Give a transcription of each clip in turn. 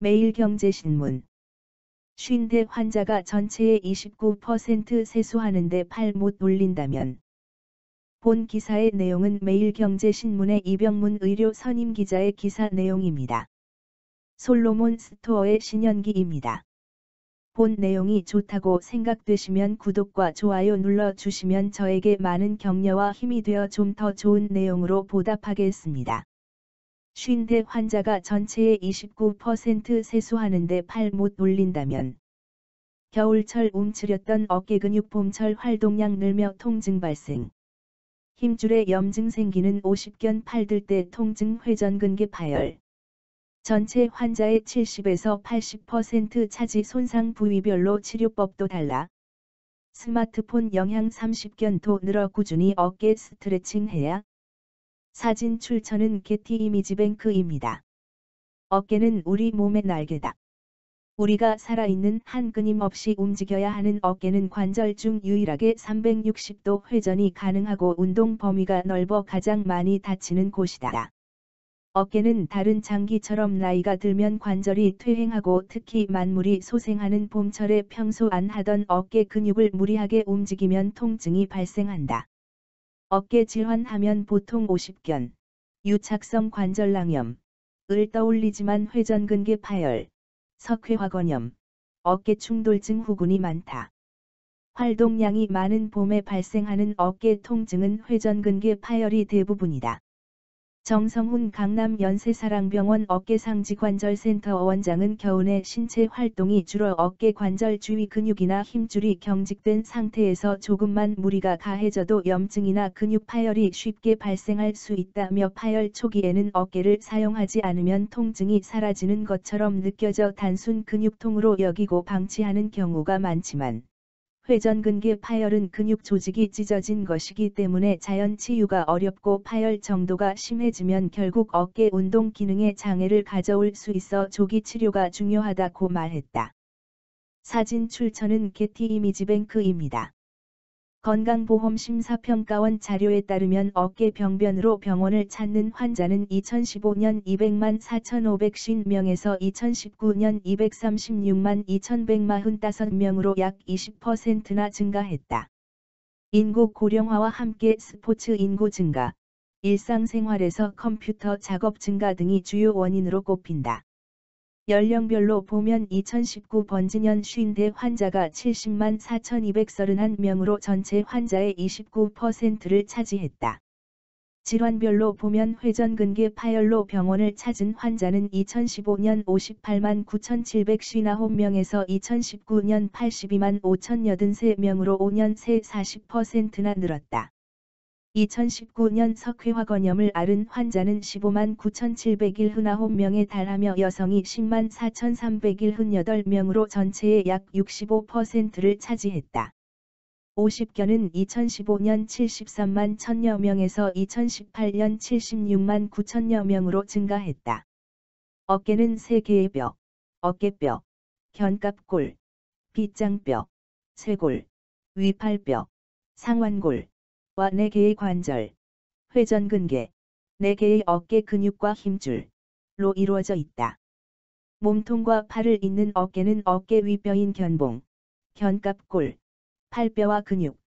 매일경제신문. 50대 환자가 전체의 29% 세수하는데 팔 못 올린다면. 본 기사의 내용은 매일경제신문의 이병문 의료 선임 기자의 기사 내용입니다. 솔로몬 스토어의 신현기입니다. 본 내용이 좋다고 생각되시면 구독과 좋아요 눌러주시면 저에게 많은 격려와 힘이 되어 좀 더 좋은 내용으로 보답하겠습니다. 50대 환자가 전체의 29% 세수하는데 팔 못 올린다면. 겨울철 움츠렸던 어깨 근육 봄철 활동량 늘며 통증 발생. 힘줄에 염증 생기는 50견 팔 들 때 통증 회전근개 파열. 전체 환자의 70에서 80% 차지 손상 부위별로 치료법도 달라. 스마트폰 영향 30견 도 늘어 꾸준히 어깨 스트레칭 해야. 사진 출처는 게티 이미지뱅크입니다. 어깨는 우리 몸의 날개다. 우리가 살아있는 한 끊임없이 움직여야 하는 어깨는 관절 중 유일하게 360도 회전이 가능하고 운동 범위가 넓어 가장 많이 다치는 곳이다. 어깨는 다른 장기처럼 나이가 들면 관절이 퇴행하고 특히 만물이 소생하는 봄철에 평소 안 하던 어깨 근육을 무리하게 움직이면 통증이 발생한다. 어깨 질환하면 보통 50견, 유착성 관절낭염, 을 떠올리지만 회전근개 파열, 석회화건염, 어깨 충돌증 후군이 많다. 활동량이 많은 봄에 발생하는 어깨 통증은 회전근개 파열이 대부분이다. 정성훈 강남 연세사랑병원 어깨상지관절센터 원장은 겨우내 신체 활동이 줄어 어깨 관절 주위 근육이나 힘줄이 경직된 상태에서 조금만 무리가 가해져도 염증이나 근육 파열이 쉽게 발생할 수 있다며 파열 초기에는 어깨를 사용하지 않으면 통증이 사라지는 것처럼 느껴져 단순 근육통으로 여기고 방치하는 경우가 많지만 회전근개 파열은 근육 조직이 찢어진 것이기 때문에 자연 치유가 어렵고 파열 정도가 심해지면 결국 어깨 운동 기능에 장애를 가져올 수 있어 조기 치료가 중요하다고 말했다. 사진 출처는 게티 이미지뱅크입니다. 건강보험심사평가원 자료에 따르면 어깨 병변으로 병원을 찾는 환자는 2015년 200만 4,550명에서 2019년 236만 2,145명으로 약 20%나 증가했다. 인구 고령화와 함께 스포츠 인구 증가, 일상생활에서 컴퓨터 작업 증가 등이 주요 원인으로 꼽힌다. 연령별로 보면 2019 번지년 50대 환자가 70만 4,231명으로 전체 환자의 29%를 차지했다. 질환별로 보면 회전근개 파열로 병원을 찾은 환자는 2015년 58만 9,759명에서 2019년 82만 5,083명으로 5년 새 40%나 늘었다. 2019년 석회화건염을 앓은 환자는 15만 9,719명에 달하며 여성이 10만 4,318명으로 전체의 약 65%를 차지했다. 50견은 2015년 73만 1,000여 명에서 2018년 76만 9,000여 명으로 증가했다. 어깨는 3개의 뼈, 어깨뼈, 견갑골, 빗장뼈, 쇄골, 위팔뼈, 상완골, 와 4개의 관절, 회전근개, 4개의 어깨 근육과 힘줄로 이루어져 있다. 몸통과 팔을 잇는 어깨는 어깨 윗뼈인 견봉, 견갑골, 팔뼈와 근육,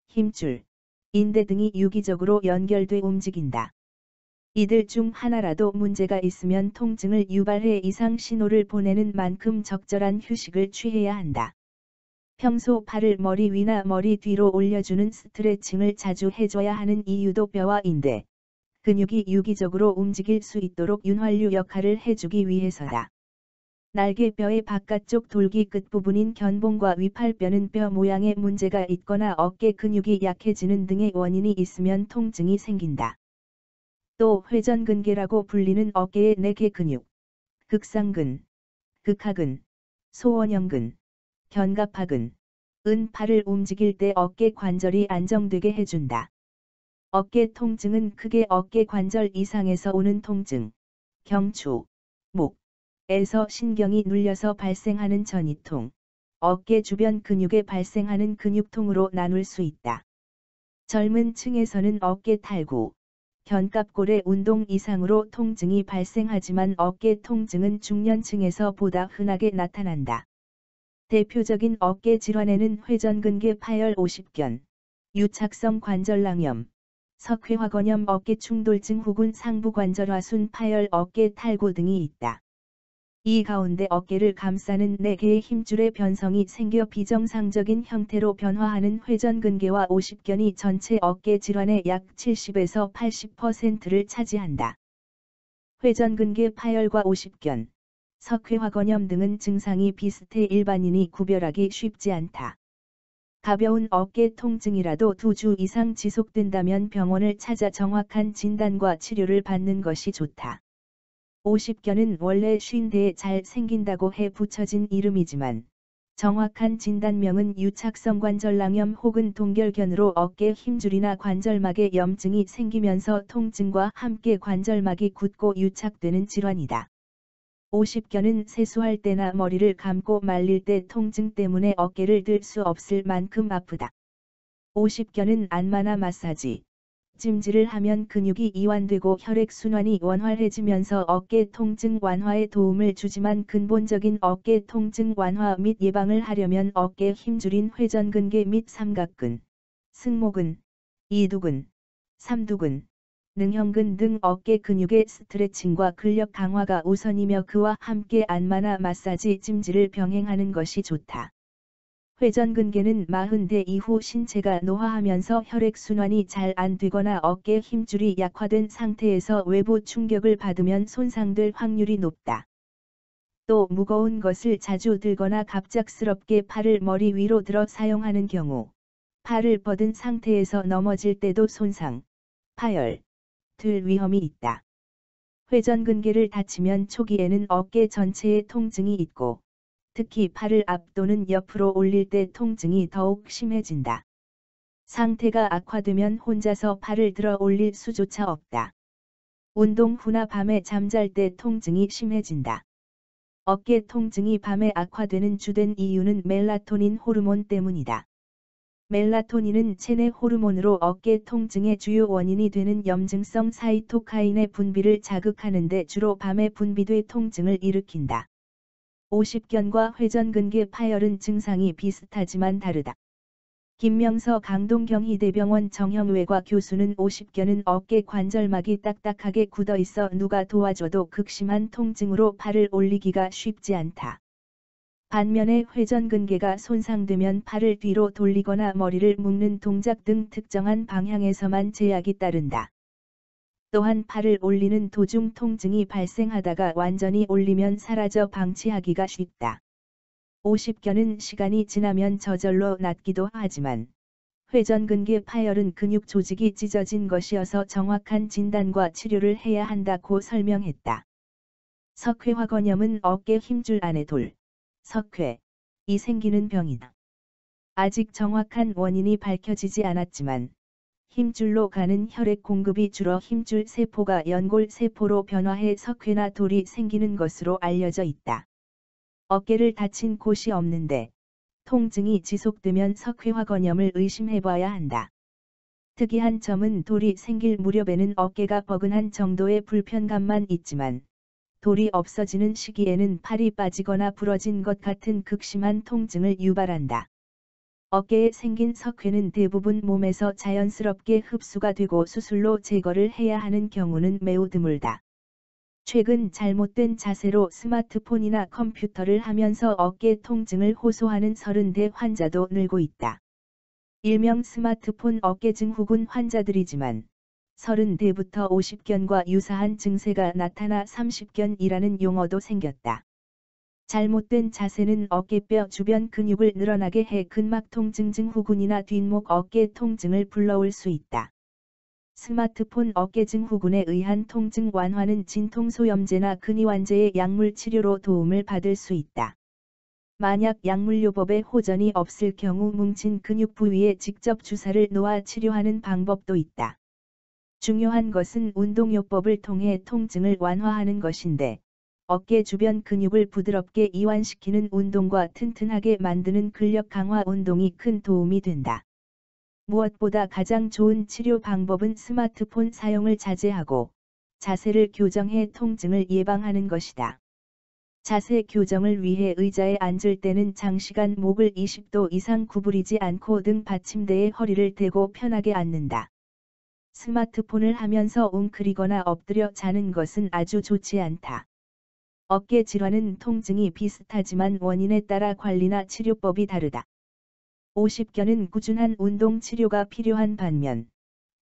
힘줄, 인대 등이 유기적으로 연결돼 움직인다. 이들 중 하나라도 문제가 있으면 통증을 유발해 이상 신호를 보내는 만큼 적절한 휴식을 취해야 한다. 평소 팔을 머리 위나 머리 뒤로 올려주는 스트레칭을 자주 해줘야 하는 이유도 뼈와 인대, 근육이 유기적으로 움직일 수 있도록 윤활유 역할을 해주기 위해서다. 날개뼈의 바깥쪽 돌기 끝부분인 견봉과 위팔뼈는 뼈 모양의 문제가 있거나 어깨 근육이 약해지는 등의 원인이 있으면 통증이 생긴다. 또 회전근개라고 불리는 어깨의 4개 근육, 극상근, 극하근, 소원형근, 견갑하근, 은 팔을 움직일 때 어깨 관절이 안정되게 해준다. 어깨 통증은 크게 어깨 관절 이상에서 오는 통증, 경추, 목에서 신경이 눌려서 발생하는 전이통, 어깨 주변 근육에 발생하는 근육통으로 나눌 수 있다. 젊은 층에서는 어깨 탈구, 견갑골의 운동 이상으로 통증이 발생하지만 어깨 통증은 중년층에서 보다 흔하게 나타난다. 대표적인 어깨 질환에는 회전근개 파열 50견, 유착성 관절낭염, 석회화건염 어깨 충돌증 혹은 상부관절화순 파열 어깨 탈구 등이 있다. 이 가운데 어깨를 감싸는 4개의 힘줄의 변성이 생겨 비정상적인 형태로 변화하는 회전근개와 50견이 전체 어깨 질환의 약 70에서 80%를 차지한다. 회전근개 파열과 50견, 석회화건염 등은 증상이 비슷해 일반인이 구별하기 쉽지 않다. 가벼운 어깨 통증이라도 2주 이상 지속된다면 병원을 찾아 정확한 진단과 치료를 받는 것이 좋다. 50견은 원래 50대에 잘 생긴다고 해 붙여진 이름이지만 정확한 진단명은 유착성 관절낭염 혹은 동결견으로 어깨 힘줄이나 관절막에 염증이 생기면서 통증과 함께 관절막이 굳고 유착되는 질환이다. 50견은 세수할 때나 머리를 감고 말릴 때 통증 때문에 어깨를 들 수 없을 만큼 아프다. 50견은 안마나 마사지, 찜질을 하면 근육이 이완되고 혈액순환이 원활해지면서 어깨 통증 완화에 도움을 주지만 근본적인 어깨 통증 완화 및 예방을 하려면 어깨 힘줄인 회전근개 및 삼각근, 승모근, 이두근, 삼두근, 능형근 등 어깨 근육의 스트레칭과 근력 강화가 우선이며 그와 함께 안마나 마사지 찜질을 병행하는 것이 좋다. 회전근개는 40대 이후 신체가 노화하면서 혈액순환이 잘 안 되거나 어깨 힘줄이 약화된 상태에서 외부 충격을 받으면 손상될 확률이 높다. 또 무거운 것을 자주 들거나 갑작스럽게 팔을 머리 위로 들어 사용하는 경우, 팔을 뻗은 상태에서 넘어질 때도 손상, 파열, 될 위험이 있다. 회전근개를 다치면 초기에는 어깨 전체에 통증이 있고, 특히 팔을 앞 또는 옆으로 올릴 때 통증이 더욱 심해진다. 상태가 악화되면 혼자서 팔을 들어 올릴 수조차 없다. 운동 후나 밤에 잠잘 때 통증이 심해진다. 어깨 통증이 밤에 악화되는 주된 이유는 멜라토닌 호르몬 때문이다. 멜라토닌은 체내 호르몬으로 어깨 통증의 주요 원인이 되는 염증성 사이토카인의 분비를 자극하는 데 주로 밤에 분비돼 통증을 일으킨다. 50견과 회전근개 파열은 증상이 비슷하지만 다르다. 김명서 강동경희대병원 정형외과 교수는 50견은 어깨 관절막이 딱딱하게 굳어 있어 누가 도와줘도 극심한 통증으로 팔을 올리기가 쉽지 않다. 반면에 회전근개가 손상되면 팔을 뒤로 돌리거나 머리를 묶는 동작 등 특정한 방향에서만 제약이 따른다. 또한 팔을 올리는 도중 통증이 발생하다가 완전히 올리면 사라져 방치하기가 쉽다. 50견은 시간이 지나면 저절로 낫기도 하지만 회전근개 파열은 근육 조직이 찢어진 것이어서 정확한 진단과 치료를 해야 한다고 설명했다. 석회화건염은 어깨 힘줄 안에 돌, 석회이 생기는 병이다. 아직 정확한 원인이 밝혀지지 않았지만 힘줄로 가는 혈액 공급이 줄어 힘줄 세포가 연골 세포로 변화해 석회나 돌이 생기는 것으로 알려져 있다. 어깨를 다친 곳이 없는데 통증이 지속되면 석회화건염을 의심해봐야 한다. 특이한 점은 돌이 생길 무렵에는 어깨가 뻐근한 정도의 불편감만 있지만 돌이 없어지는 시기에는 팔이 빠지거나 부러진 것 같은 극심한 통증을 유발한다. 어깨에 생긴 석회는 대부분 몸에서 자연스럽게 흡수가 되고 수술로 제거를 해야 하는 경우는 매우 드물다. 최근 잘못된 자세로 스마트폰이나 컴퓨터를 하면서 어깨 통증을 호소하는 30대 환자도 늘고 있다. 일명 스마트폰 어깨증 후군 환자들이지만 30대부터 50견과 유사한 증세가 나타나 30견이라는 용어도 생겼다. 잘못된 자세는 어깨뼈 주변 근육을 늘어나게 해 근막 통증 증후군이나 뒷목 어깨 통증을 불러올 수 있다. 스마트폰 어깨증 후군에 의한 통증 완화는 진통소염제나 근이완제의 약물 치료로 도움을 받을 수 있다. 만약 약물요법에 호전이 없을 경우 뭉친 근육 부위에 직접 주사를 놓아 치료하는 방법도 있다. 중요한 것은 운동요법을 통해 통증을 완화하는 것인데, 어깨 주변 근육을 부드럽게 이완시키는 운동과 튼튼하게 만드는 근력 강화 운동이 큰 도움이 된다. 무엇보다 가장 좋은 치료 방법은 스마트폰 사용을 자제하고 자세를 교정해 통증을 예방하는 것이다. 자세 교정을 위해 의자에 앉을 때는 장시간 목을 20도 이상 구부리지 않고 등 받침대에 허리를 대고 편하게 앉는다. 스마트폰을 하면서 웅크리거나 엎드려 자는 것은 아주 좋지 않다. 어깨 질환은 통증이 비슷하지만 원인에 따라 관리나 치료법이 다르다. 50견은 꾸준한 운동 치료가 필요한 반면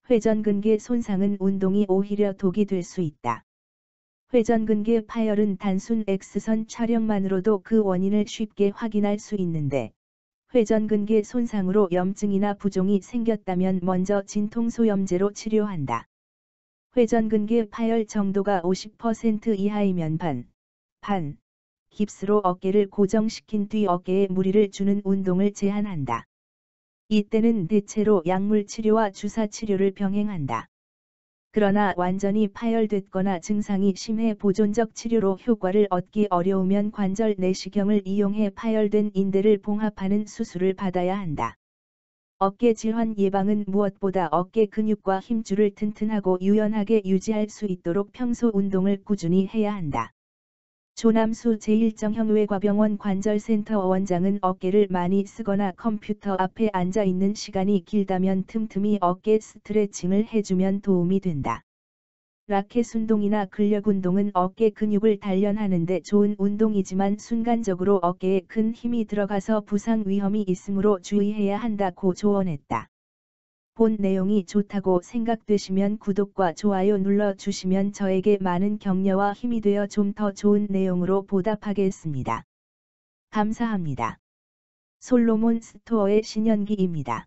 회전근개 손상은 운동이 오히려 독이 될 수 있다. 회전근개 파열은 단순 X선 촬영만으로도 그 원인을 쉽게 확인할 수 있는데 회전근개 손상으로 염증이나 부종이 생겼다면 먼저 진통소염제로 치료한다. 회전근개 파열 정도가 50% 이하이면 반, 깁스로 어깨를 고정시킨 뒤 어깨에 무리를 주는 운동을 제한한다. 이때는 대체로 약물 치료와 주사 치료를 병행한다. 그러나 완전히 파열됐거나 증상이 심해 보존적 치료로 효과를 얻기 어려우면 관절 내시경을 이용해 파열된 인대를 봉합하는 수술을 받아야 한다. 어깨 질환 예방은 무엇보다 어깨 근육과 힘줄을 튼튼하고 유연하게 유지할 수 있도록 평소 운동을 꾸준히 해야 한다. 조남수 제1정형외과병원 관절센터 원장은 어깨를 많이 쓰거나 컴퓨터 앞에 앉아 있는 시간이 길다면 틈틈이 어깨 스트레칭을 해주면 도움이 된다. 라켓 운동이나 근력 운동은 어깨 근육을 단련하는 데 좋은 운동이지만 순간적으로 어깨에 큰 힘이 들어가서 부상 위험이 있으므로 주의해야 한다고 조언했다. 본 내용이 좋다고 생각되시면 구독과 좋아요 눌러주시면 저에게 많은 격려와 힘이 되어 좀 더 좋은 내용으로 보답하겠습니다. 감사합니다. 솔로몬 스토어의 신현기입니다.